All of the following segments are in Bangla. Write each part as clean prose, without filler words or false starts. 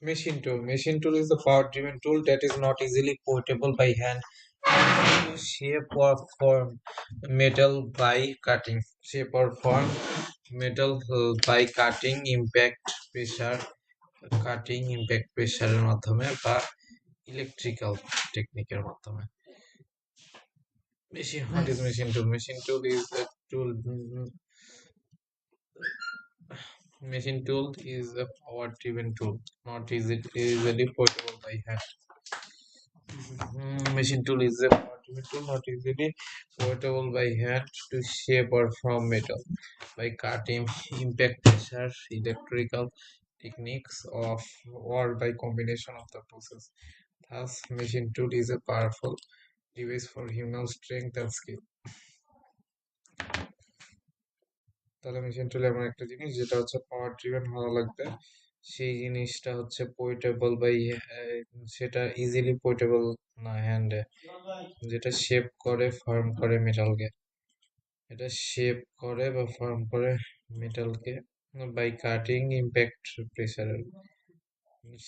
Machine tool is a power-driven tool that is not easily portable by hand. To shape or form metal by cutting. Shape or form metal by pressure, impact প্রেসারের মাধ্যমে বা ইলেকট্রিক্যাল টেকনিকের মাধ্যমে। What is machine tool? Machine tool is a tool. Machine tool is a power-driven tool, not easily portable by hand. Machine tool is a power-driven tool, not easily portable by hand to shape or form metal by cutting, impact pressure, electrical techniques of or by combination of the process. Thus, machine tool is a powerful device for human strength and skill. তাহলে মেশিন টুল এমন একটা জিনিস যেটা হচ্ছে পাওয়ার ড্রিভেন হওয়া লাগবে, সেই জিনিসটা হচ্ছে পোর্টেবল বাই, সেটা ইজিলি পোর্টেবল না হ্যান্ডে, যেটা শেপ করে ফর্ম করে মেটালকে, এটা শেপ করে বা ফর্ম করে মেটালকে বাই কাটিং ইম্প্যাক্ট প্রেসারের,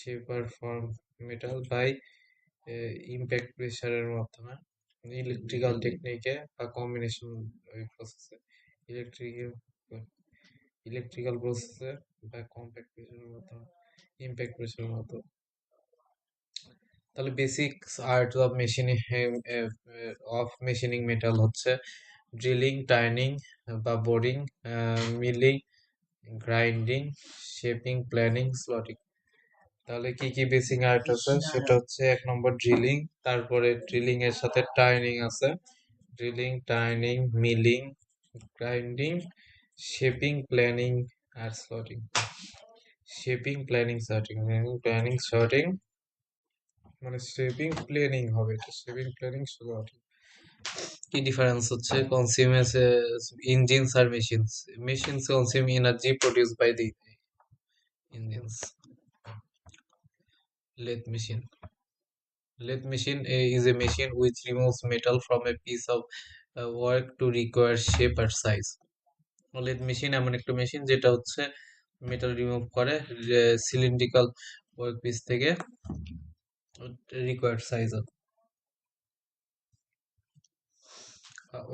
শেপ আর ফর্ম মেটাল বাই ইম্প্যাক্ট প্রেসারের মাধ্যমে, ইলেকট্রিক্যাল টেকনিকে বা কম্বিনেশন প্রসেসে, ইলেকট্রিক্যাল প্রসেসে বা কম্প্যাক্ট প্রেসারের মাধ্যমে, ইম্প্যাক্ট প্রেসারের মাধ্যমে। তাহলে basics art of machining metal হচ্ছে ড্রিলিং, টার্নিং বা boring, milling, grinding, shaping, planing, slotting. তাহলে কি কি বেসিক আর্ট আছে সেটা হচ্ছে 1 নম্বর ড্রিলিং, তারপরে ড্রিলিং এর সাথে টার্নিং আছে, drilling, turning, milling, grinding, shaping, planing আর slotting. Shaping, planing, sorting, planing, sorting মানে শেপিং প্ল্যানিং হবে, এটা শেপিং প্ল্যানিং সর্টিং। কি ডিফারেন্স হচ্ছে কনজিউমস ইঞ্জিনস আর machines consume energy produced by the engines. lathe machine lathe machine is a machine which removes metal from a piece of work to require shape or size. lathe machine এমন একটা মেশিন যেটা হচ্ছে মেটাল রিমুভ করে সিলিন্ড্রিক্যাল ওয়ার্ক পিস থেকে required size of,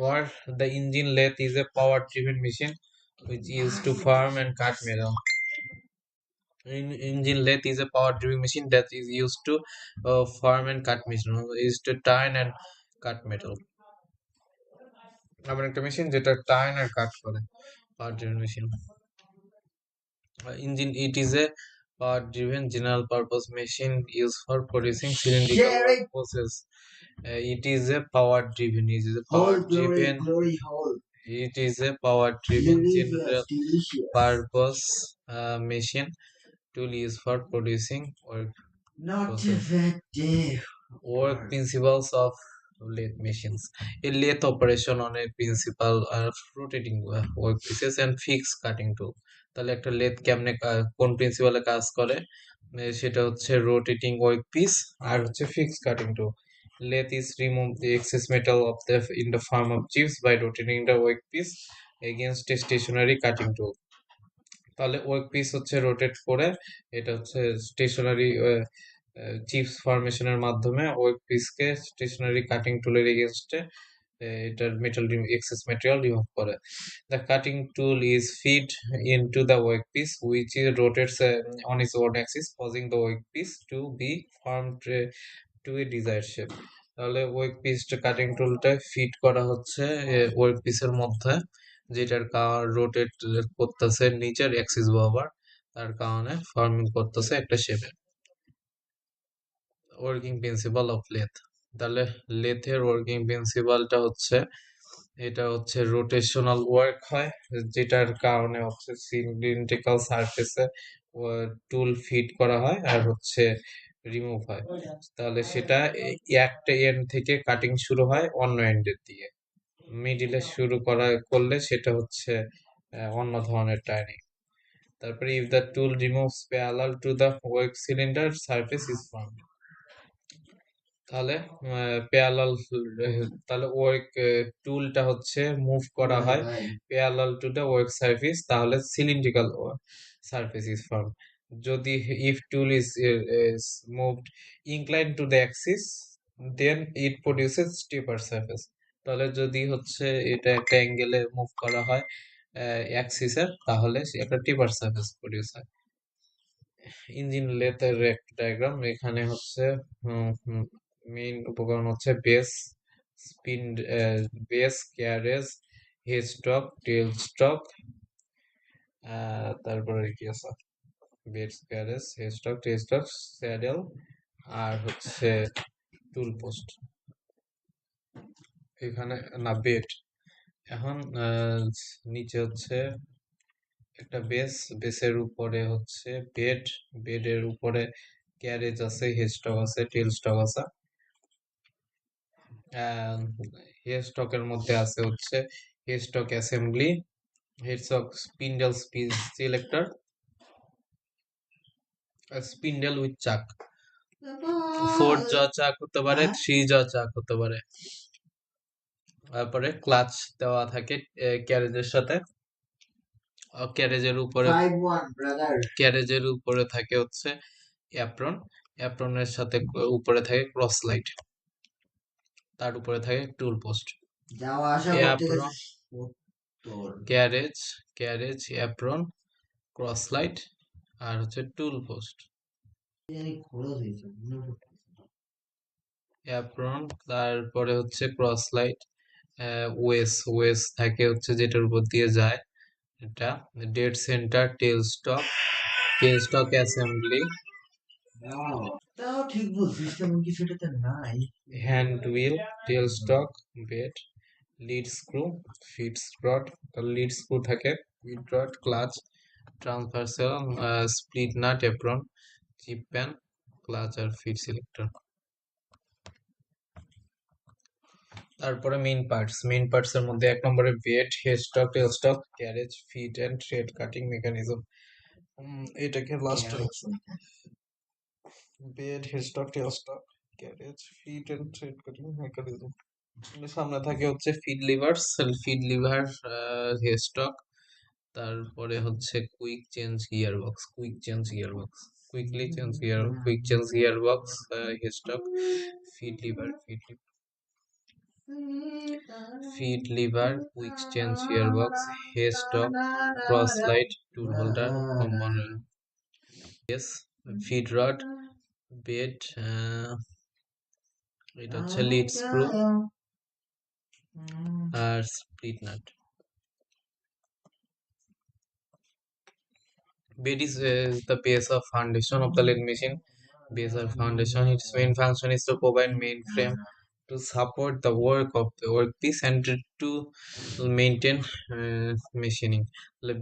or the engine lathe is a power driven machine which is used to form and cut metal. Engine lathe is a power driven machine that is used to form and cut metal, is to turn and cut metal. আবার একটা মেশিন যেটা টার্ন আর কাট করে, power driven machine. Engine, it is a power driven general purpose machine used for producing cylindrical work process. It is a power driven it is a power driven general purpose machine tool used for producing work process. Work principles of lathe machines. A lathe operation on a principal rotating work pieces and fixed cutting tool. তাহলে একটা লেথ কেমনে কোন প্রিন্সিপালে কাজ করে সেটা হচ্ছে রোটেটিং ওয়ার্ক পিস আর হচ্ছে fix cutting tool. lathe is remove the excess metal of the in the form of chips by rotating the work piece against a stationary cutting tool. তাহলে ওয়ার্ক পিস হচ্ছে রোটেট করে, এটা হচ্ছে স্টেশনারি চিপস ফরমেশনের মাধ্যমে ওয়ার্ক পিসকে স্টেশনারি কাটিং টুলের এগেনস্টে এটার মেটাল এক্সেস ম্যাটেরিয়াল রিমুভ করে। The cutting tool is feed into the work piece which is rotates on its own axis causing the work piece to be formed to a desired shape. তাহলে ওয়ার্ক পিসটা কাটিং টুলটা ফিট করা হচ্ছে ওয়ার্ক পিসের মধ্যে, যেটার রোটেট করতেছে নিচের অ্যাক্সিস বরাবর, তার কারণে ফর্মিং করতেছে একটা শেপে। Working principle of lathe. তাহলে লেথের ওয়ার্কিং প্রিন্সিপালটা হচ্ছে, এটা হচ্ছে রোটেশনাল ওয়ার্ক হয়, যেটার কারণে হচ্ছে সিলিন্ড্রিক্যাল সারফেসে টুল ফিট করা হয় আর হচ্ছে রিমুভ হয়। তাহলে সেটা একটা এন্ড থেকে কাটিং শুরু হয় অন্য এন্ডের দিকে, মিডিলে শুরু করলে সেটা হচ্ছে অন্য ধরনের টার্নিং। তারপরে if the tool removes parallel to the work cylinder surface is formed. তাহলে প্যারালাল, তাহলে ওয়ার্ক টুলটা হচ্ছে মুভ করা হয় parallel to the work surface, তাহলে সিলিন্ড্রিক্যাল সারফেস ইজ ফর্ম। যদি if tool is moved inclined to the axis then it produces taper surface। তাহলে যদি হচ্ছে এটা একটা অ্যাঙ্গেলে মুভ করা হয় অ্যাক্সিসের, তাহলে একটা টেপার সারফেস প্রডিউস হয়। ইঞ্জিন লেথের একটা ডায়াগ্রাম, এখানে হচ্ছে মেইন উপকরণ হচ্ছে base, spin, base, carriage, head stock, tail stock, তারপরে কি আছে, base, carriage, head stock, tail stock, saddle, আর হচ্ছে টুল পোস্ট। এখানে না বেড। এখন নিচে হচ্ছে একটা বেস, বেসের উপরে হচ্ছে বেড, বেডের উপরে ক্যারেজ আছে, হেড স্টক আছে, টেল স্টক আছে। হেড স্টকের মধ্যে আছে হচ্ছে head stock assembly, head stock spindle selector, spindle with চাক, 4 জ চাক হতে পারে, 3 জ চাক হতে পারে। তারপরে ক্লাচ দেওয়া থাকে ক্যারেজের সাথে, ক্যারেজের উপরে থাকে হচ্ছে অ্যাপ্রন, অ্যাপ্রনের সাথে উপরে থাকে ক্রস লাইট, তার উপরে থাকে tool post. Apron, carriage, carriage, apron, cross light, আর হচ্ছে টুল পোস্ট। অ্যাপ্রন, তারপরে হচ্ছে ক্রস লাইট, ওয়েস, ওয়েস থাকে হচ্ছে যেটার উপর দিয়ে যায় এটা, dead centre, tail stock, tail stock assembly, তাও ঠিক বলছিস, তেমন কিছু এটাতে নাই। Hand wheel, tail stock, bed, lead screw, feed rod, lead screw থাকে, feed rod, clutch, transversal, split nut, apron, chip pan, clutch আর ফিট সিলেক্টর। তারপরে মেইন পার্টস, মেইন পার্টস এর মধ্যে 1 নম্বরে bed, head stock, tail stock, carriage, feed and thread cutting mechanism. এটাকে last, bed, head stock, tail stock, carriage, feed and thread cutting mechanism. সামনে থাকে হচ্ছে feed lever, feed lever, head stock, তারপরে হচ্ছে quick change gear box, quick change gear box, quickly change gear, quick change gear box, head stock, feed lever, feed lever, quick change gear box, head stock, cross light, tool holder, compounder, yes, feed rod, bed, এটা হচ্ছে লিড স্ক্রু আর split nut. Bed is the base of foundation of the lathe machine. Base or foundation, its main function is to provide mainframe to support the work of the workpiece and to maintain machining.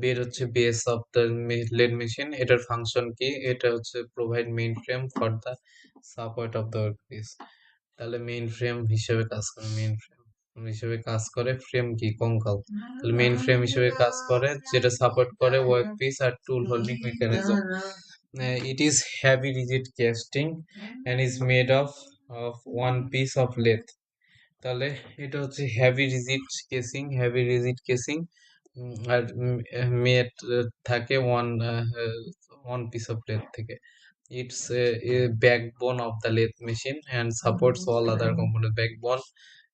Bed হচ্ছে base of the lathe machine, এটার ফাংশন কি, এটা হচ্ছে provide main frame for the support of the workpiece. তাহলে মেইন ফ্রেম হিসেবে কাজ করে, মেইন ফ্রেম হিসেবে কাজ করে, ফ্রেম কি কঙ্কাল, তাহলে মেইন ফ্রেম হিসেবে কাজ করে, যেটা সাপোর্ট করে ওয়ার্ক পিস আর tool holding mechanism. It is heavy rigid casting and is made of one piece of lathe. তাহলে এটা হচ্ছে heavy rigid casing, heavy rigid casing, আর মেড থাকে ওয়ান পিস অফ লেথ থেকে। It's a backbone of the lathe machine and supports all other components. Backbone,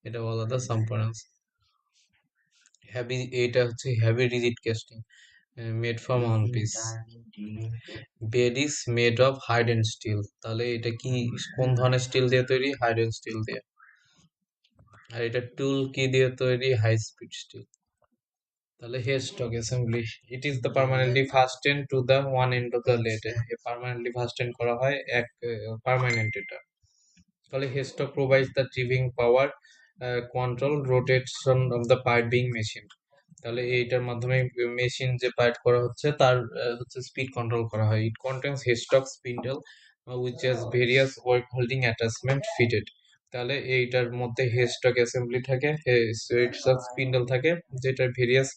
এটা all other components. এটা হচ্ছে heavy rigid casting made from one piece. Bed is made of hardened steel. তাহলে এটা কি কোন ধরনের স্টিল দিয়ে তৈরি? hardened steel দিয়ে। আর এটা টুল কি দিয়ে তৈরি? High speed steel. তাহলে head stock assembly, it is the permanently fasten to the one end of the lathe. Permanently fasten করা হয় এক পার্মানেন্ট এটা। তাহলে head stock provides the driving power, control rotation of the part being machine. তাহলে এইটার মাধ্যমে মেশিন যে পার্ট করা হচ্ছে তার হচ্ছে স্পিড কন্ট্রোল করা হয়। It contains head stock spindle which has various work holding attachment fitted. তাহলে এইটার মধ্যে হেড স্টক অ্যাসেম্বলি থাকে, হেড স্টক স্পিন্ডল থাকে, যেটার various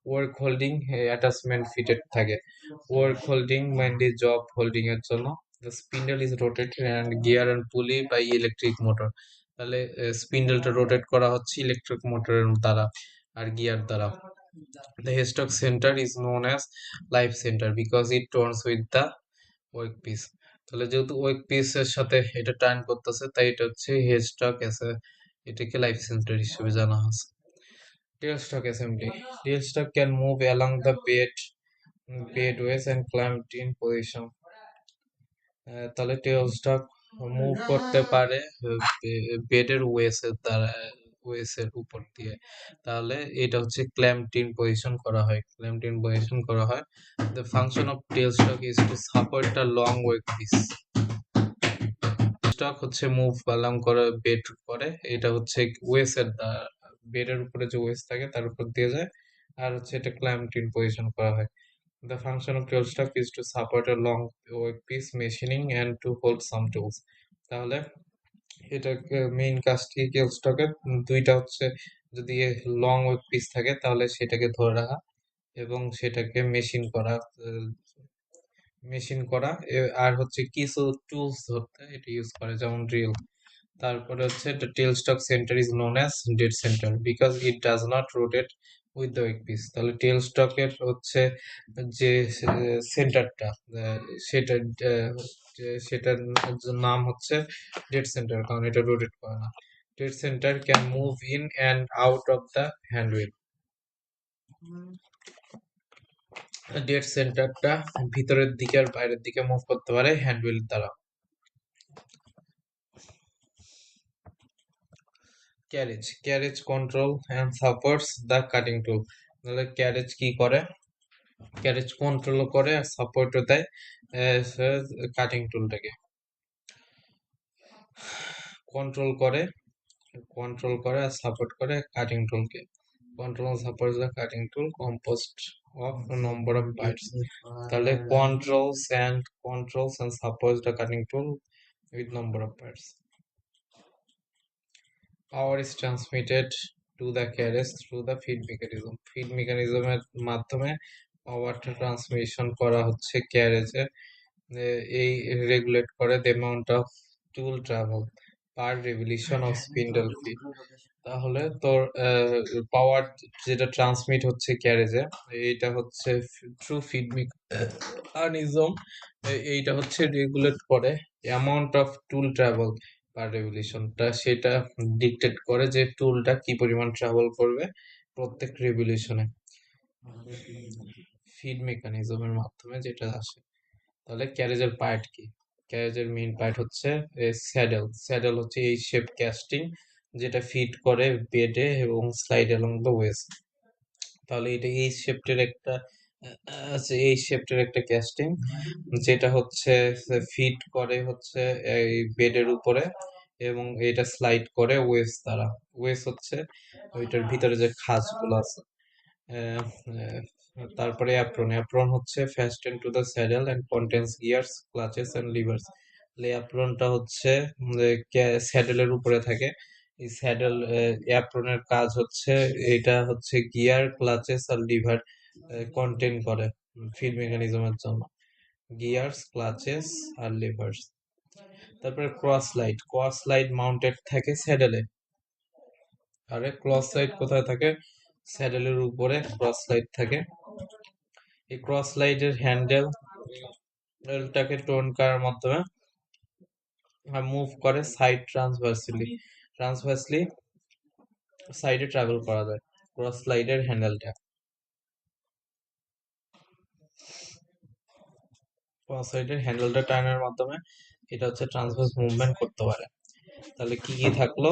work holding attachment fitted থাকে। Work holding mainly job holding এর জন্য। The spindle is rotated and gear and pulley by electric motor. তাহলে স্পিন্ডলটা রোটেট করা হচ্ছে ইলেকট্রিক মোটরের দ্বারা আর গিয়ার দ্বারা। The headstock center is known as life center because it turns with the work piece. তাহলে যেহেতু ওয়ার্ক পিসের সাথে এটা টার্ন করতেছে, তাই এটা হচ্ছে হেড স্টক এসে, এটাকে লাইফ সেন্টার হিসেবে জানা আছে। Tail stock assembly, tail stock can move along the bedways and climb in position. তাহলে টেল স্টক মুভ করতে পারে বেডের ওয়েসের দ্বারা, ওয়েসের উপর দিয়ে। তাহলে এটা হচ্ছে ক্ল্যাম্পড ইন পজিশন করা হয়, ক্ল্যাম্পড ইন পজিশন করা হয়। The function of tail stock is to support the long work piece. Stock হচ্ছে মুভ অ্যালং করে বেড করে, এটা হচ্ছে ওয়েসের দ্বারা, বেডের উপরে যে ওয়েস থাকে তার উপর দিয়ে যায়, আর হচ্ছে এটা ক্ল্যাম্পড ইন পজিশন করা হয়। The function of tailstock is to support a long workpiece machining and to hold some tools. তাহলে এটা মেইন কাজটি টেলস্টকের দুইটা হচ্ছে, যদি লং ওয়ার্কপিস থাকে তাহলে সেটাকে ধরে রাখা এবং সেটাকে মেশিন করা আর হচ্ছে কিছু টুলস ধরতে এটা ইউজ করে, যেমন ড্রিল। তারপরে হচ্ছে the tailstock center is known as dead center because it does not rotate with the workpiece. তাহলে টেলস্টকের হচ্ছে যে সেন্টারটা, সেটা সেটার নাম হচ্ছে ডেড সেন্টার, কারণ এটা রোটেট করে না। Dead centre can move in and out of the handwheel. Dead সেন্টারটা ভিতরের দিকে আর বাইরের দিকে মুভ করতে পারে হ্যান্ডউইল দ্বারা। Carriage control and supports the cutting tool. তাহলে ক্যারেজ কি করে, ক্যারেজ কন্ট্রোল করে আর সাপোর্টও দেয় কাটিং টুলটাকে। কন্ট্রোল করে আর সাপোর্ট করে কাটিং টুলকে। Control support the cutting tool composed of number of parts. তাহলে controls and supports the cutting tool with number of parts. Power is transmitted to the carriage through the feed mechanism. Feed মেকানিজমের মাধ্যমে পাওয়ারটা ট্রান্সমিশন করা হচ্ছে ক্যারেজে। এই রেগুলেট করে the amount of tool travel per revolution of spindle feed. তাহলে তোর পাওয়ার যেটা ট্রান্সমিট হচ্ছে ক্যারেজে, এইটা হচ্ছে থ্রু ফিড মেকানিজম, এইটা হচ্ছে রেগুলেট করে অ্যামাউন্ট অফ টুল ট্রাভেল পার রেভলিউশনটা, সেটা ডিকটেট করে যে টুলটা কি পরিমাণ ট্রাভেল করবে প্রত্যেক রেভলিউশনে, ফিড মেকানিজমের মাধ্যমে যেটা আসে। তাহলে ক্যারেজের পার্ট কি, ক্যারেজের মেইন পার্ট হচ্ছে স্যাডেল হচ্ছে এই শেপ ক্যাস্টিং, যেটা ফিট করে বেডে এবং স্লাইড অ্যালং দ্য ওয়েস্ট। তাহলে এটা এই শেপটের একটা ক্যাস্টিং, যেটা হচ্ছে ফিট করে হচ্ছে এই বেডের উপরে এবং এটা স্লাইড করে ওয়েস্ট দ্বারা। ওয়েস্ট হচ্ছে ওইটার ভিতরে যে খাঁজগুলো আছে। আহ, আহ, তারপরে অ্যাপ্রন হচ্ছে fastened to the saddle and contains gears, clutches and levers. অ্যাপ্রনটা হচ্ছে স্যাডেলের উপরে থাকে। এই অ্যাপ্রনের কাজ হচ্ছে, এটা হচ্ছে গিয়ার, ক্লাচেস আর লিভার কন্টেন করে ফিড মেকানিজমের জন্য, গিয়ার্স, ক্লাচেস আর লিভার্স। তারপরে ক্রস লাইট মাউন্টেড থাকে স্যাডেলে। আরে ক্রস লাইট কোথায় থাকে, স্যাডেলের উপরে ক্রস লাইট থাকে। এই ক্রস লাইটের হ্যান্ডেলটাকে টোন করার মাধ্যমে মুভ করে সাইড ট্রান্সভার্সলি সাইডে ট্রাভেল করা যায় ক্রস লাইটের হ্যান্ডেলটা। ক্রস লাইটের হ্যান্ডেলটা টার্নের মাধ্যমে এটা হচ্ছে ট্রান্সভার্স মুভমেন্ট করতে পারে। তাহলে কি কি থাকলো,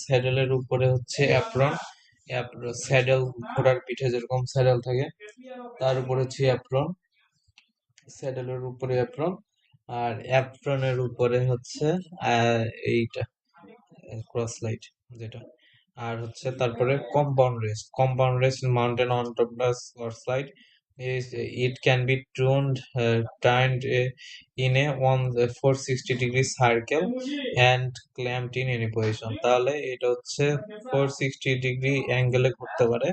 স্যাডেলের উপরে হচ্ছে অ্যাপ্রন, স্যাডেল ঘোড়ার পিঠে যেরকম স্যাডেল থাকে তার উপরে হচ্ছে অ্যাপ্রন, স্যাডেলের উপরে অ্যাপ্রন, আর অ্যাপ্রনের উপরে হচ্ছে এইটা ক্রস লাইট যেটা। আর হচ্ছে তারপরে compound rest mountain on top the cross light is it can be turned in a 460-degree circle and clamped in any position. তাহলে এটা হচ্ছে 460 ডিগ্রি অ্যাঙ্গেলে ঘুরতে পারে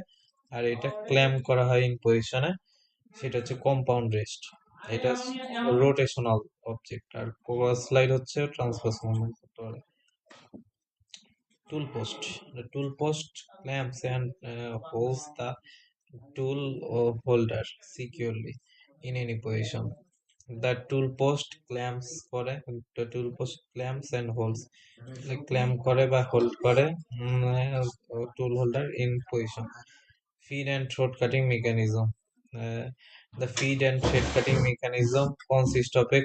আর এটা ক্ল্যাম্প করা হয় ইন পজিশনে, সেটা হচ্ছে কম্পাউন্ড রেস্ট। এটা রোটেশনাল অবজেক্ট, আর ক্রস লাইট হচ্ছে ট্রান্সভার্স মুভমেন্ট করতে পারে। Tool post. The tool post clamps and holds the tool holder securely in any position. The tool post clamps করে, the tool post clamps and holds, like clamp করে বা hold করে tool holder in position. Feed and thread cutting mechanism. Uh, the feed and thread cutting mechanism consists of a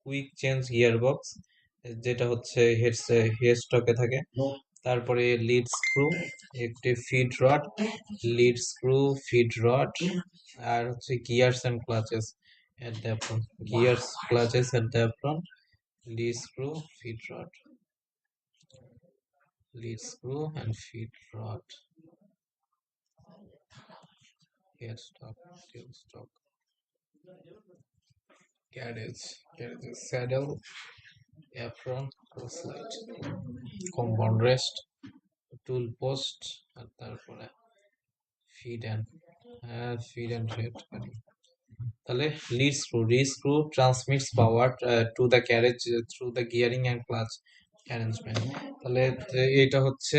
quick change gearbox, যেটা হচ্ছে হেডস্টকে থাকে। তারপরে লিড স্ক্রু, একটি feed rod, lead screw, feed rod, আর হচ্ছে gears and clutches at the apron, gears, clutches at the apron, lead screw, feed rod, lead screw and feed rod, headstock, tailstock, carriage, saddle, apron, slide, compound rest, tool post, আর তারপরে feed and thread cutting. তাহলে lead screw transmits power to the carriage through the gearing and clutch arrangement. তাহলে এটা হচ্ছে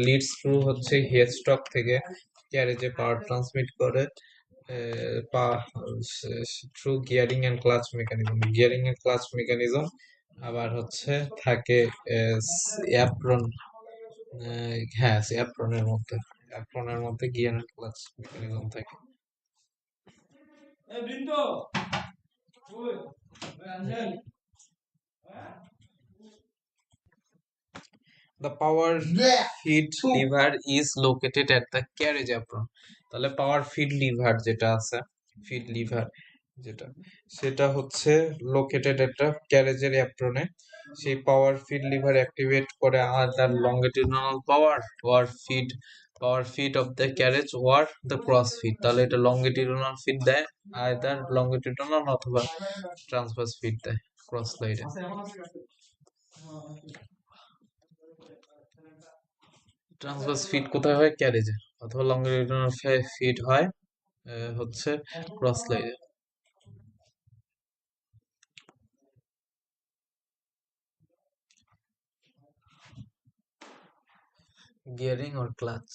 লিড স্ক্রু হচ্ছে হেডস্টক থেকে ক্যারেজে পাওয়ার ট্রান্সমিট করে through gearing and clutch mechanism. আবার হচ্ছে থাকে অ্যাপ্রন, হ্যাঁ অ্যাপ্রনের মধ্যে গিয়ার এন্ড ক্লাচ মেকানিজম থাকে। The power feed lever is located at the carriage apron. তাহলে পাওয়ার ফিড লিভার যেটা আছে, ফিড লিভার যেটা, সেটা হচ্ছে লোকেটেড একটা ক্যারেজের অ্যাপ্রনে। সেই পাওয়ার ফিড লিভার অ্যাক্টিভেট করে either longitudinal power feed of the carriage or the cross feed. তাহলে এটা লংগিটিউডিনাল ফিড দেয়, আদার লংগিটিউডিনাল অথবা ট্রান্সভার্স ফিড দেয় ক্রস লাইনে। ট্রান্সভার্স ফিড কোথায় হয়? ক্যারেজে। অথবা লংগিটিউডিনাল ফিড হয় হচ্ছে ক্রস লাইনে। Gearing or clutch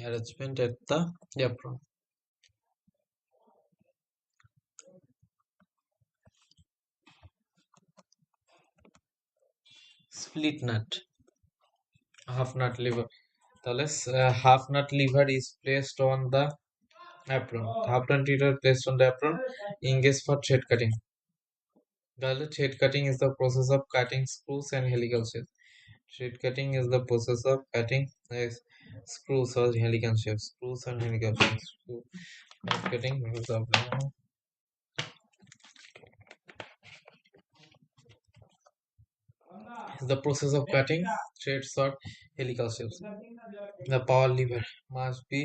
arrangement at the apron. Split nut, half nut lever. তাহলে half nut lever is placed on the apron. Half nut lever placed on the apron engaged for thread cutting. তাহলে thread cutting is the process of cutting screws and helical shafts. Thread cutting is the process of cutting screws or helical shafts. Thread cutting is the process of cutting threads or helical shapes. The power lever must be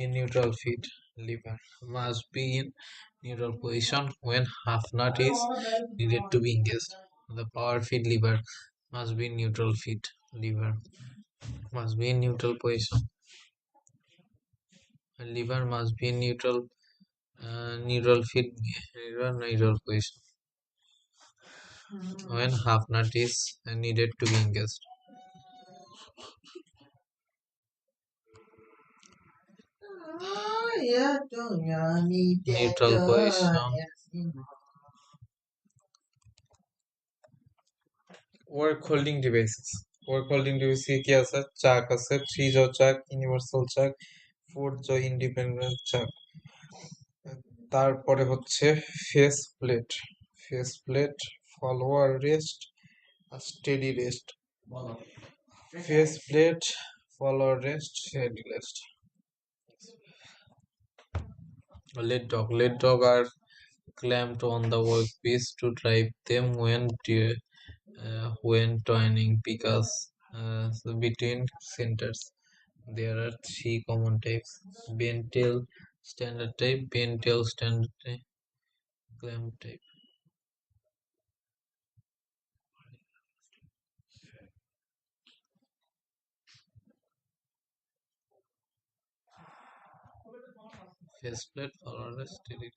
in neutral feed. Lever must be in neutral position when half nut is needed to be engaged. The power feed lever must be in neutral feed. Lever must be in neutral position. Lever must be in neutral feed, neutral position when half nut is needed to be engaged. Neutral position. Work holding devices. Work holding device কি আছে? চাক আছে, 3 jaw চাক, ইউনিভার্সাল চাক, 4 jaw ইন্ডিপেন্ডেন্ট চাক। তারপরে হচ্ছে ফেস প্লেট, ফলোয়ার রেস্ট আর steady rest. Face plate, follower rest, steady rest. Lead dog are clamped on the workpiece to drive them when turning because between centers. There are 3 common types: bent tail, standard type, clamp type. Faceplate, forward, steady.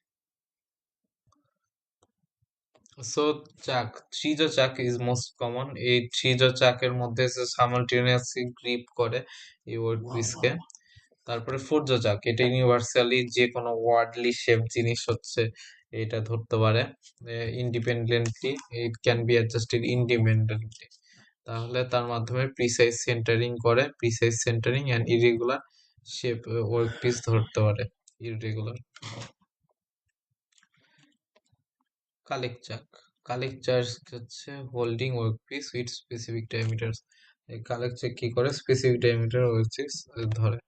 So চাক, 3 jaw চাক is most common. এই 3 jaw চাকের মধ্যে সাইমালটেনিয়াসলি গ্রিপ করে এই ওয়ার্কপিসকে। তারপরে 4 jaw চাক, এটা ইউনিভার্সালি যে কোনো ওয়ার্ডলি শেপ জিনিস হচ্ছে এটা ধরতে পারে। Independently it can be adjusted independently, তাহলে তার মাধ্যমে প্রিসাইজ সেন্টারিং করে, precise centering and irregular shape work piece ধরতে পারে। Irregular collect chuck, collect chuck হচ্ছে holding work piece with specific diameter. এই কালেক্ট চাক কি করে, স্পেসিফিক ডায়ামিটার ওয়ার্ক পিস ধরে।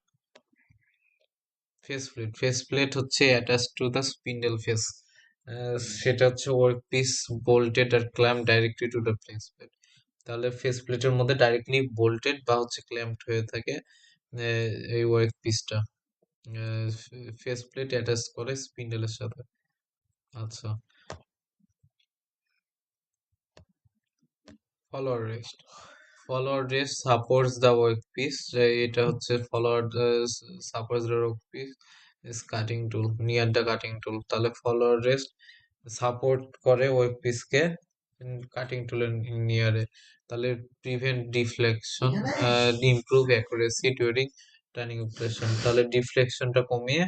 ফেস প্লেট, ফেস প্লেট হচ্ছে attach to the spindle face, সেটা হচ্ছে ওয়ার্ক পিস বোল্টেড আর clamp directly to the face plate. তাহলে ফেস প্লেটের মধ্যে ডাইরেক্টলি বোল্টেড বা হচ্ছে ক্ল্যাম্পড হয়ে থাকে এই ওয়ার্ক পিসটা, ফেস প্লেট অ্যাটাচ করে স্পিন্ডেলের সাথে। আচ্ছা, follower rest, follower rest supports the work piece, এটা হচ্ছে follower supports the work piece is cutting tool near the cutting tool. তাহলে ফলোয়ার রেস্ট সাপোর্ট করে ওয়ার্ক পিসকে কাটিং টুলের নিয়ারে। তাহলে prevent deflection, improve accuracy during turning operation, তাহলে ডিফ্লেকশনটা কমিয়ে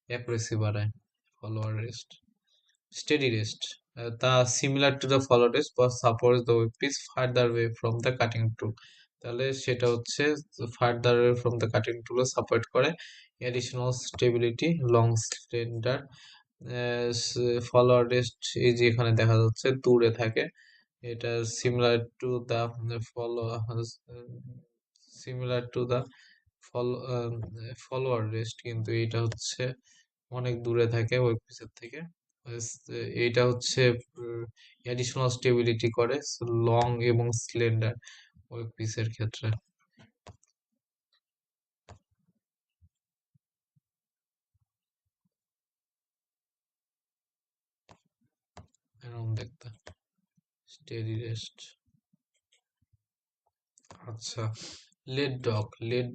অ্যাকুরেসি বাড়ায় follower rest. Steady rest. Similar to the follow rest but supports the workpiece further away from the cutting tool. তাহলে সেটা হচ্ছে further away from the cutting tool support করে, additional stability, long slender। Follower rest এই যে এখানে দেখা যাচ্ছে দূরে থাকে, এটা similar to the follow similar to the follow follower rest, কিন্তু এটা হচ্ছে অনেক দূরে থাকে ওয়ার্কপিসের থেকে। এইটা হচ্ছে অ্যাডিশনাল স্টেবিলিটি করে লং এবং স্লেন্ডার ওয়ার্কপিসের ক্ষেত্রে। এরকম দেখতে স্টেডি রেস্ট। আচ্ছা, লেড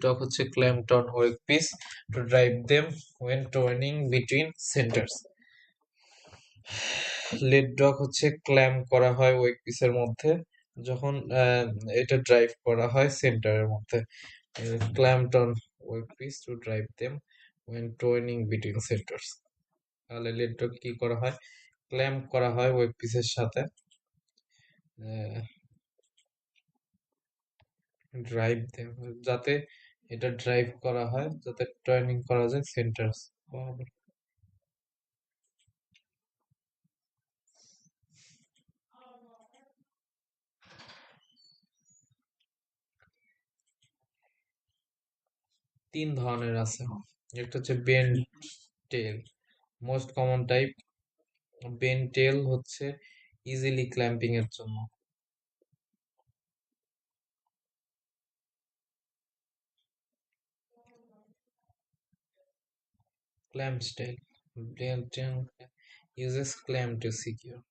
ডগ হচ্ছে clamped on workpiece to drive them when turning between centers। Lathe dog হচ্ছে ক্ল্যাম্প করা হয় ওয়ার্কপিসের মধ্যে যখন এটা ড্রাইভ করা হয় সেন্টারের মধ্যে। clamped on workpiece to drive them when turning between centers। তাহলে লেড ডগ কি করা হয়, ক্ল্যাম্প করা হয় ওয়ার্কপিসের সাথে, ড্রাইভ দেম যাতে এটা ড্রাইভ করা হয়, যাতে টার্নিং করা যায় সেন্টার্স। 3 ধরনের আছে, একটা হচ্ছে বেন্ড টেল, মোস্ট কমন টাইপ। বেন্ড টেল হচ্ছে ইজিলি ক্ল্যাম্পিং এর জন্য। Clamp style. Blatant uses clamp to secure.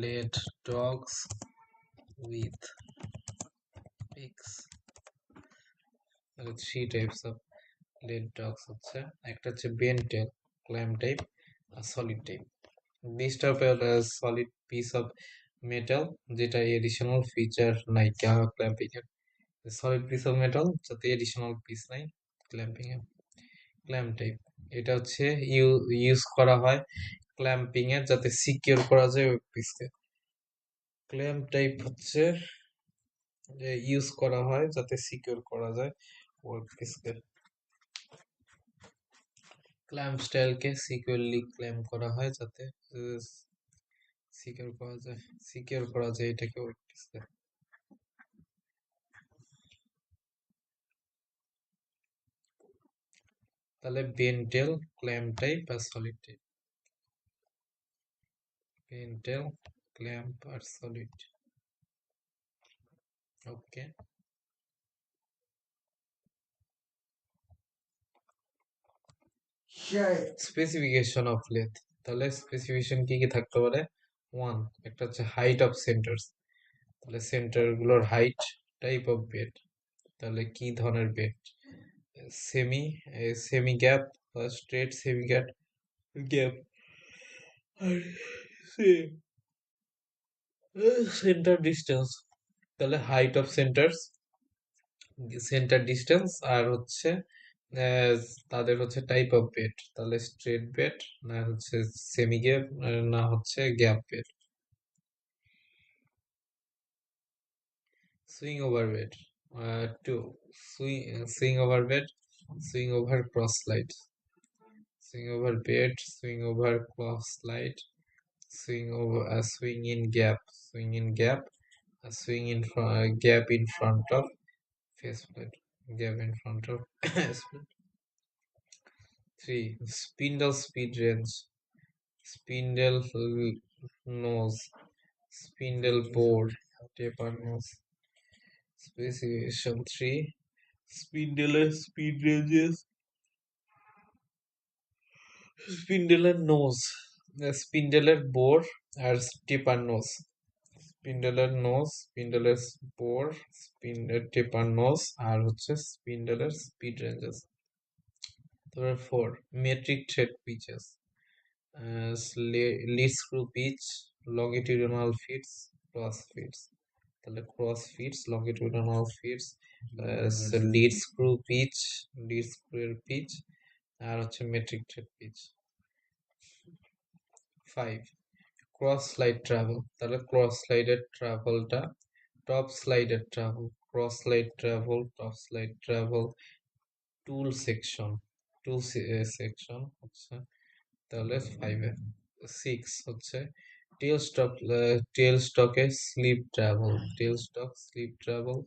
Let dogs with pigs. Three types of lead dogs হচ্ছে, একটা হচ্ছে বেন টেল ক্ল্যাম্প টাইপ আর solid type. These type of solid piece of metal যেটা এডিশনাল ফিচার নাই ক্ল্যাম্পিং এর, সলিড পিস অফ মেটাল যাতে এডিশনাল পিস নাই ক্ল্যাম্পিং এর। ক্ল্যাম্প টাইপ এটা হচ্ছে ইউজ করা হয় ক্ল্যাম্পিং এর যাতে সিকিউর করা যায় ওই পিসকে। ক্ল্যাম্প টাইপ হচ্ছে ইউজ করা হয় যাতে সিকিউর করা যায় ওয়ার্ক পিসকে। ক্ল্যাম্প স্টাইলকে সিকিউরলি ক্ল্যাম্প করা হয় যাতে সিকিউর করা যায় এটাকে ওয়ার্ক পিসকে। তাহলে বেন্টেল, ক্ল্যাম্প টাইপ আর সলিড টাইপ। বেন্টেল, ক্ল্যাম্প আর solid. Okay, specification of length, তাহলে স্পেসিফিকেশন কি কি থাকতে পারে। ওয়ান, একটা হচ্ছে হাইট অফ সেন্টার্স, তাহলে সেন্টার গুলোর হাইট। টাইপ অফ বেড, তাহলে কি ধরনের বেড, সেমি সেমি গ্যাপ বা স্ট্রেট সেমি গ্যাপ গ্যাপ আর সেন্টার ডিস্টেন্স, তাহলে height of centres, centre distance, আর হচ্ছে আহ, তাদের হচ্ছে টাইপ অফ বেড, তাহলে স্ট্রেট বেড, না হচ্ছে সেমি গ্যাপ, না হচ্ছে gap bed. Swing over bed, two, swing over bed, swing over cross slide, swing over bed, swing over cross slide, swing over, swing in gap, swing in gap, swing in front, gap in front of faceplate, gap in front of faceplate. 3. Spindle speed range, spindle nose, spindle bore, taper nose. Specification 3. Spindle speed ranges, স্পিন্ডেলের নোজ, স্পিন্ডেলের বোর আর টেপার নোজ, স্পিন্ডেলের নোজ, স্পিন্ডেলের বোর, টেপার নোজ, আর হচ্ছে স্পিন্ডেলের স্পিড রেঞ্জেস। তারপরে 4. Metric thread pitches, lead screw pitch, longitudinal feeds, cross feeds, তাহলে cross feeds, longitudinal feeds, lead screw pitch, lead screw এর পিচ, আর হচ্ছে metric thread pitch. 5. Cross slide travel, তাহলে ক্রস স্লাইডের ট্রাভেলটা, টপ স্লাইডের travel, cross slide travel, top slide travel, tool section, টুল সেকশন হচ্ছে, তাহলে 5-এ। 6 হচ্ছে টেল স্টক, টেল স্টকে slip travel, tail stock slip travel,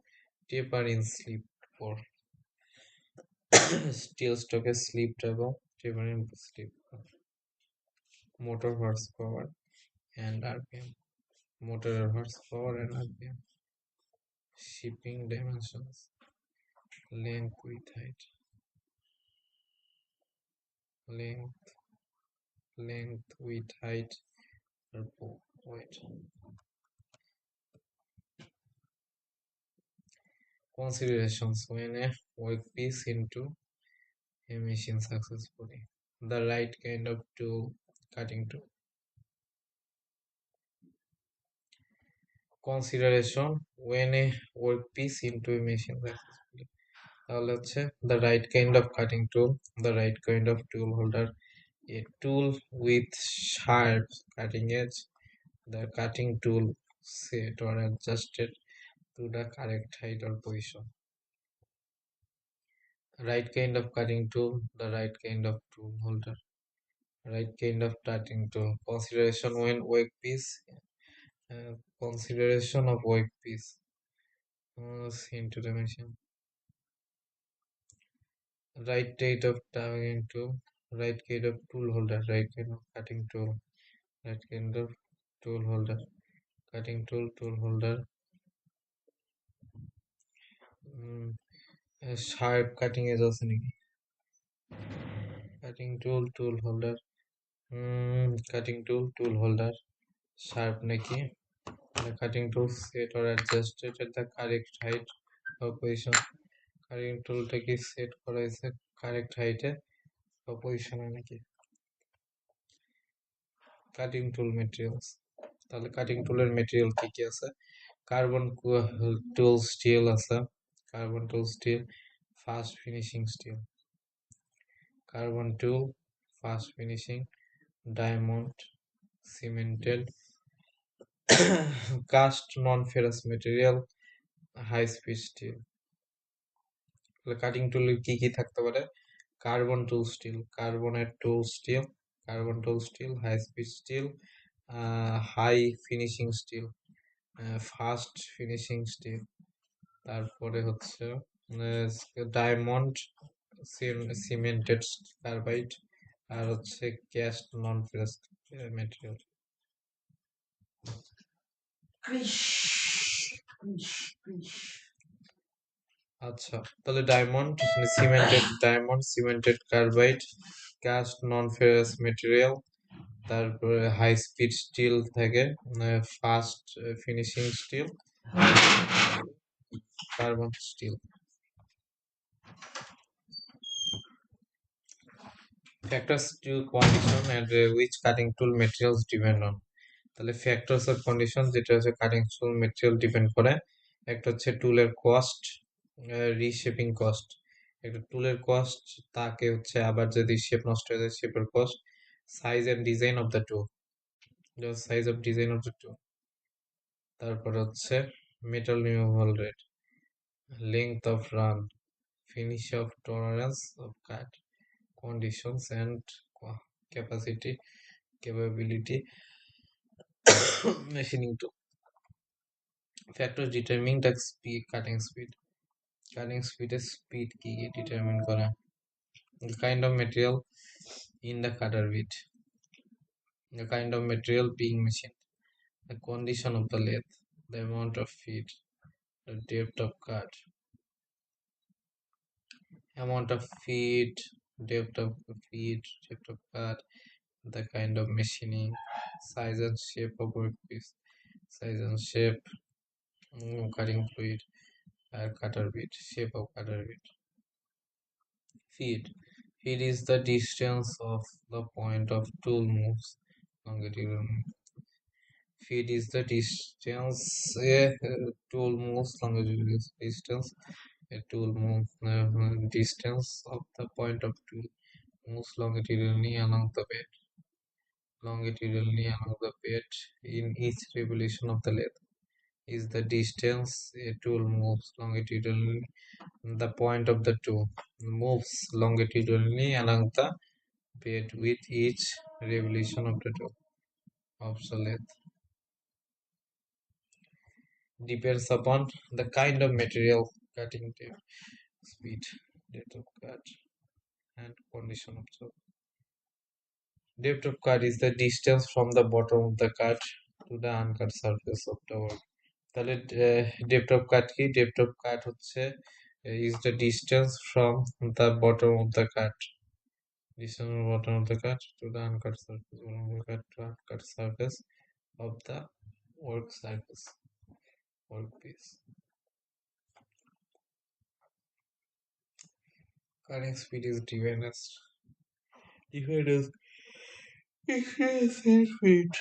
taper in slip, 4. Tail স্টকে slip travel, taper in slip. Motor horse power and RPM, motor horsepower and RPM, shipping dimensions, length with height, length, length with height, or weight. Considerations when a workpiece into a machine successfully. The right kind of tool, cutting tool. Consideration when a workpiece into a machine successfully. তাহলে হচ্ছে the right kind of cutting tool, the right kind of tool holder, a tool with sharp cutting edge, the cutting tool set or adjusted to the correct height or position. Right kind of cutting tool, the right kind of tool holder, right kind of cutting tool. Consideration when workpiece, consideration of workpiece into the machine. Right kind of cutting tool, right kind of tool holder, right kind of cutting tool, right kind of tool holder, cutting tool, tool holder, sharp cutting edge আছে নাকি, cutting tool, tool holder, cutting tool, tool holder, sharp নাকি, the cutting tool set or adjusted at the correct height or position, cutting tool টাকে সেট করা হয়েছে কারেক্ট হাইটে বা পজিশনে নাকি। কাটিং টুল মেটেরিয়ালস, তাহলে কাটিং টুলের মেটেরিয়াল কি কি আছে, কার্বন টুল স্টিল আছে, carbon tool steel, fast finishing steel, carbon tool, fast finishing, diamond, cemented, cast non ferrous material, high speed steel. Cutting টুলের কি কি থাকতে পারে, কার্বন টুল স্টিল, কার্বনের tool steel, carbon tool steel, high speed steel, high finishing steel, fast finishing steel, তারপরে হচ্ছে ডায়মন্ড, সিমেন্টেড কার্বাইড, আর হচ্ছে ক্যাস্ট নন ফেরাস মেটেরিয়াল। আচ্ছা, তাহলে cemented carbide, cast non ferrous material, তারপরে হাই স্পিড স্টিল থাকে, fast finishing steel, carbon steel. Factors to condition and which cutting tool materials depend on. তাহলে ফ্যাক্টরস অফ কন্ডিশন যেটা হচ্ছে কাটিং টুল মেটেরিয়াল ডিপেন্ড করে। একটা হচ্ছে টুলের কস্ট, রিশেপিং কস্ট। একটা টুলের কস্ট, তাকে হচ্ছে আবার যদি শেপ নষ্ট হয়ে যায় শেপের cost, size and design of the tool, size of design of the tool. তারপর হচ্ছে metal removal rate, length of run, finish of tolerance of cut, conditions and capacity, capability machining to factors determining the speed, cutting speed is speed কি determine করে, the kind of material in the cutter bit, the kind of material being machined, the condition of the lathe, the amount of feed, the depth of cut, amount of feed, depth of feed, depth of cut, the kind of machining, size and shape of workpiece, size and shape, cutting fluid, cutter bit, shape of cutter bit. Feed. Feed is the distance of the point of tool moves. Longitudinal. Feed is the distance a tool moves longitudinal distance. A tool move distance of the point of tool moves longitudinally along the bed. Longitudinally along the bed in each revolution of the lathe is the distance a tool moves longitudinally. The point of the tool moves longitudinally along the bed with each revolution of the tool. Obsolete depends upon the kind of material, cutting depth, speed, depth of cut, and condition of job. Depth of cut is the distance from the bottom of the cut to the uncut surface of the work. তাহলে depth of cut কি? Depth of cut হচ্ছে is the distance from the bottom of the cut, distance from the bottom of the cut to the uncut surface, bottom of the cut to uncut surface of the work surface, workpiece. Cutting speed is defined as increase in feet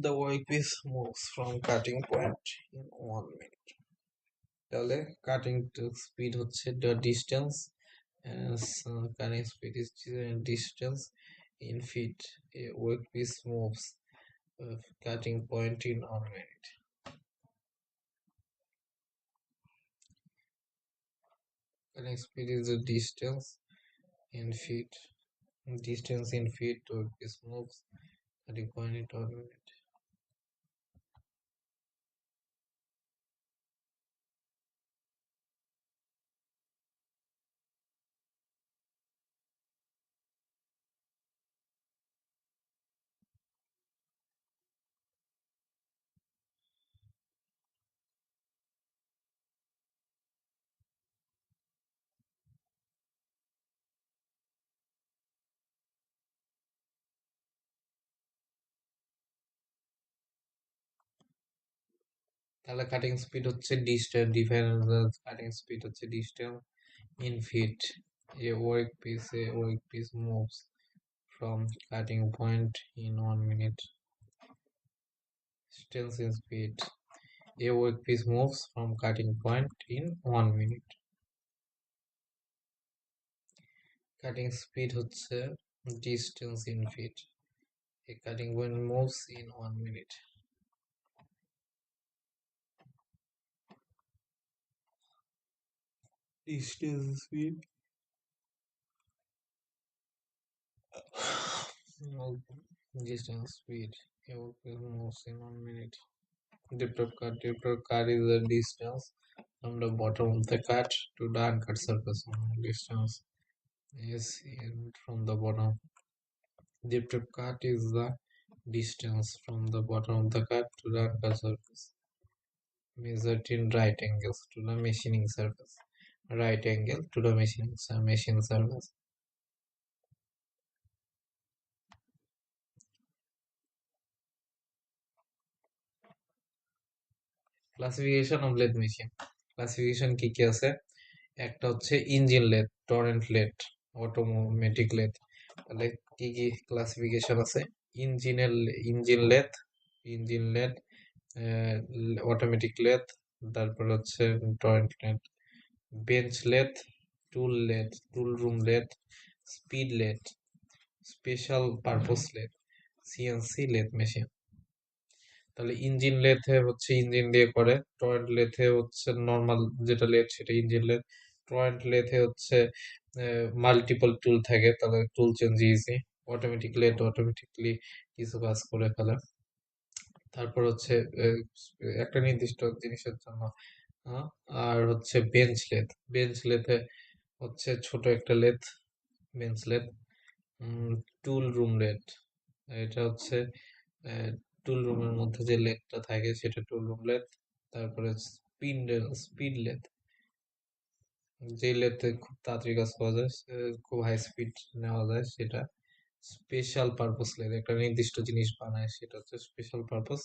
the workpiece moves from cutting point in 1 minute. তাহলে কাটিং স্পিড হচ্ছে the distance, cutting speed is distance in feet a workpiece moves cutting point in 1 minute. Cutting speed is the distance in feet, workpiece moves cutting point in 1 minute. তাহলে কাটিং স্পিড হচ্ছে ডিস্টেন্স, ডিফারেন্স কাটিং স্পিড হচ্ছে distance in feet a workpiece moves from cutting point in 1 minute. Distance in feet a workpiece moves from cutting point in 1 minute. Cutting speed হচ্ছে distance in feet a cutting point moves in 1 minute. Distance speed distance speed a workpiece moves in 1 minute. Depth of cut is the distance from the bottom of the cut to the uncut surface. Distance is from the bottom. Depth of cut is the distance from the bottom of the cut to the uncut surface, measured in right angles to the machining surface. Right angle to the machine surface. Classification of lathe machine. Classification কি কি আছে? একটা হচ্ছে engine lathe, turret lathe, automatic lathe. তাহলে কি কি ক্লাসিফিকেশন আছে? Engine lathe, engine lathe, automatic lathe, তারপর হচ্ছে turret lathe, bench lathe, tool room lathe, speed lathe, special purpose lathe, CNC lathe machine. তাহলে ইঞ্জিন লেথে হচ্ছে ইঞ্জিন দিয়ে করে, টরেন্ট লেথে হচ্ছে নর্মাল যেটা লেথ সেটা ইঞ্জিন লেথ, টরেন্ট লেথে হচ্ছে মাল্টিপল টুল থাকে, তাহলে টুল চেঞ্জ ইজি, অটোমেটিক লেথ অটোমেটিকলি কিছু কাজ করে ফেলে। তারপর হচ্ছে আহ, একটা নির্দিষ্ট জিনিসের জন্য। আহ, আর হচ্ছে বেঞ্চ লেথে হচ্ছে ছোট একটা লেথ, বেঞ্চ লেথ। টুল রুম লেথ, এটা হচ্ছে টুল রুমের মধ্যে যে লেথটা থাকে সেটা টুল রুম লেথ। তারপরে স্পিড লেথ, যে লেথে খুব তাড়াতাড়ি কাজ করা যায়, খুব হাই স্পিড নেওয়া যায়, সেটা স্পেশাল পারপোজ লেথ, একটা নির্দিষ্ট জিনিস বানায় সেটা হচ্ছে স্পেশাল পারপোজ।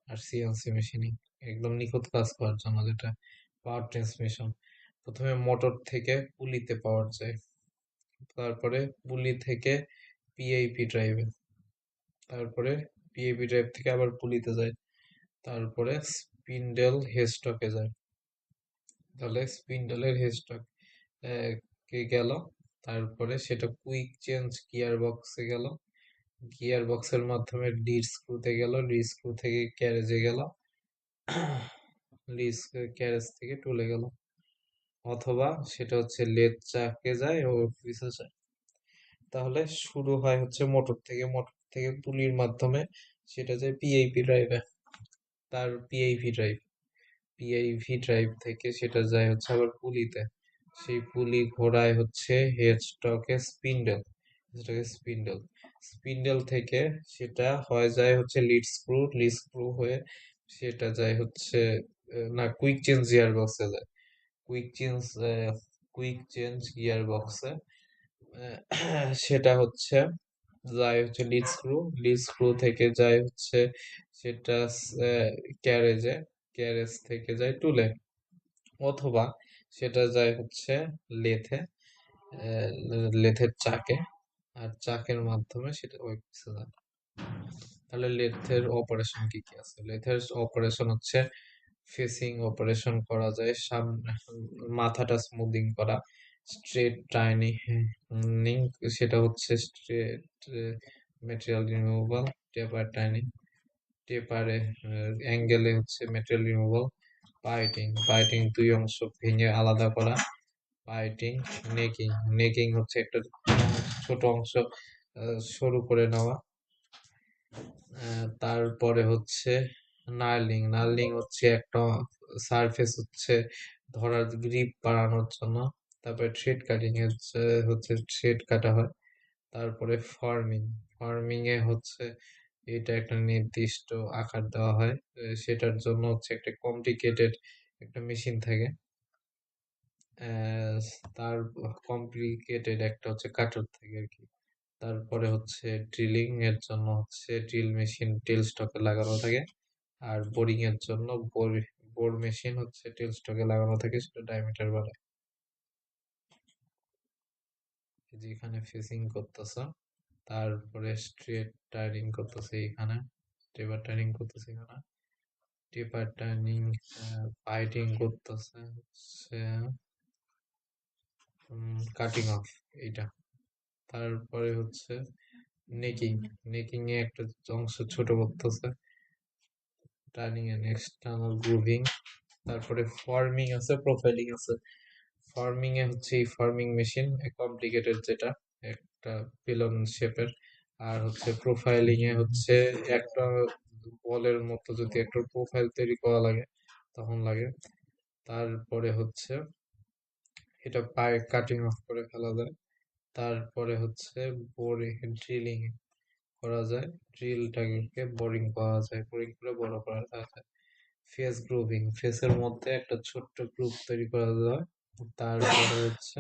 আর সিএনসি মেশিনিং, একদম নিখুঁত কাজ করার জন্য, যেটা পাওয়ার ট্রান্সমিশন। প্রথমে মোটর থেকে পুলিতে পাওয়ার যায়, তারপরে পুলি থেকে পিআইপি ড্রাইভে, তারপরে পিআইপি ড্রাইভ থেকে আবার পুলিতে যায়, তারপরে স্পিন্ডেল হেডস্টকে যায়। তাহলে স্পিন্ডেলের হেডস্টক কে গেল, তারপরে সেটা কুইক চেঞ্জ গিয়ার বক্সে গেল, গিয়ার বক্সের মাধ্যমে লিড স্ক্রুতে গেল, লিড স্ক্রু থেকে ক্যারেজে গেল, লিড ক্যারেজ থেকে টুলে গেল, অথবা সেটা হচ্ছে লেদ চাকে যায় ও পিছে যায়। তাহলে শুরু হয় হচ্ছে মোটর থেকে পুলির মাধ্যমে সেটা যায় পিআইপি ড্রাইভে, তার পিআইভি ড্রাইভ থেকে সেটা যায় হচ্ছে আবার পুলিতে, সেই পুলি ঘোরায় হচ্ছে স্পিন্ডেল স্পিন্ডেল থেকে সেটা হয়ে যায় হচ্ছে লিড স্ক্রু হয়ে সেটা যায় হচ্ছে না, quick change quick change gear বক্সে, সেটা হচ্ছে যায় হচ্ছে লিড স্ক্রু থেকে যায় হচ্ছে সেটা ক্যারেজে, ক্যারেজ থেকে যায় টুলে, অথবা সেটা যায় হচ্ছে লেথে, লেথের চাকে, আর চাকের মাধ্যমে সেটা ওই পিছে যায়। তাহলে লেথের অপারেশন কি কি আছে? লেথের অপারেশন হচ্ছে ফেসিং অপারেশন করা যায়, সামনে মাথাটা স্মুদিং করা, স্ট্রেট টাইনিং সেটা হচ্ছে স্ট্রেট মেটেরিয়াল রিমুভাল, টেপার টাইনিং টেপারে অ্যাঙ্গেলে হচ্ছে মেটেরিয়াল রিমুভাল, পাইটিং দুই অংশ ভেঙে আলাদা করা, পাইটিং, নেকিং হচ্ছে একটা ছোট অংশ সরু করে নেওয়া। তারপরে হচ্ছে নার্লিং হচ্ছে একটা সারফেস হচ্ছে ধরার গ্রিপ বাড়ানোর জন্য। তারপরে থ্রেড কাটিং হচ্ছে থ্রেড কাটা হয়। তারপরে ফার্মিং এ হচ্ছে এটা একটা নির্দিষ্ট আকার দেওয়া হয়, সেটার জন্য হচ্ছে একটা কমপ্লিকেটেড একটা মেশিন থাকে, আহ, তার কমপ্লিকেটেড একটা হচ্ছে কাটার থাকে আর কি। তারপরে হচ্ছে ড্রিলিং এর জন্য হচ্ছে ড্রিল মেশিন টেল স্টকে লাগানো থাকে, আর বোরিং এর জন্য বোর মেশিন হচ্ছে টেল স্টকে লাগানো থাকে, সেটা ডায়ামিটার বাড়ায়। যেখানে ফেসিং করতেছে, তারপরে স্ট্রেট টার্নিং করতেছে এখানে, টেপার টার্নিং করতেছে এখানে, টেপার টার্নিং পাইটিং করতেছে হচ্ছে কাটিং অফ এইটা। তারপরে হচ্ছে নেকিং, নেকিং এ একটা অংশ ছোট করতেছে, টার্নিং এন্ড এক্সটার্নাল গ্রুভিং। তারপরে ফর্মিং আছে, প্রোফাইলিং আছে। ফর্মিং এ হচ্ছে এই ফর্মিং মেশিন কমপ্লিকেটেড, যেটা একটা পিলন শেপের। আর হচ্ছে প্রোফাইলিং এ হচ্ছে একটা বলের মতো যদি একটা প্রোফাইল তৈরি করা লাগে তখন লাগে। তারপরে হচ্ছে এটা পায়ে কাটিং অফ করে ফেলা যায়। তারপরে হচ্ছে ড্রিলিং করা যায়, ড্রিলটাকে বোরিং করা যায়, বোরিং করে বড় করা যায়। ফেসের মধ্যে একটা ছোট্ট গ্রুপ তৈরি করা যায়। তারপরে হচ্ছে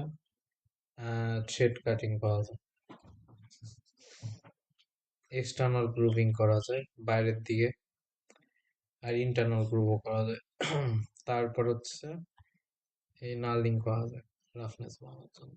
থ্রেড কাটিং করা যায়, এক্সটার্নাল গ্রুভিং করা যায় বাইরের দিকে, আর ইন্টারনাল গ্রুভও করা যায়। তারপর হচ্ছে এই নার্লিং করা যায় রাফনেস বাড়ানোর জন্য।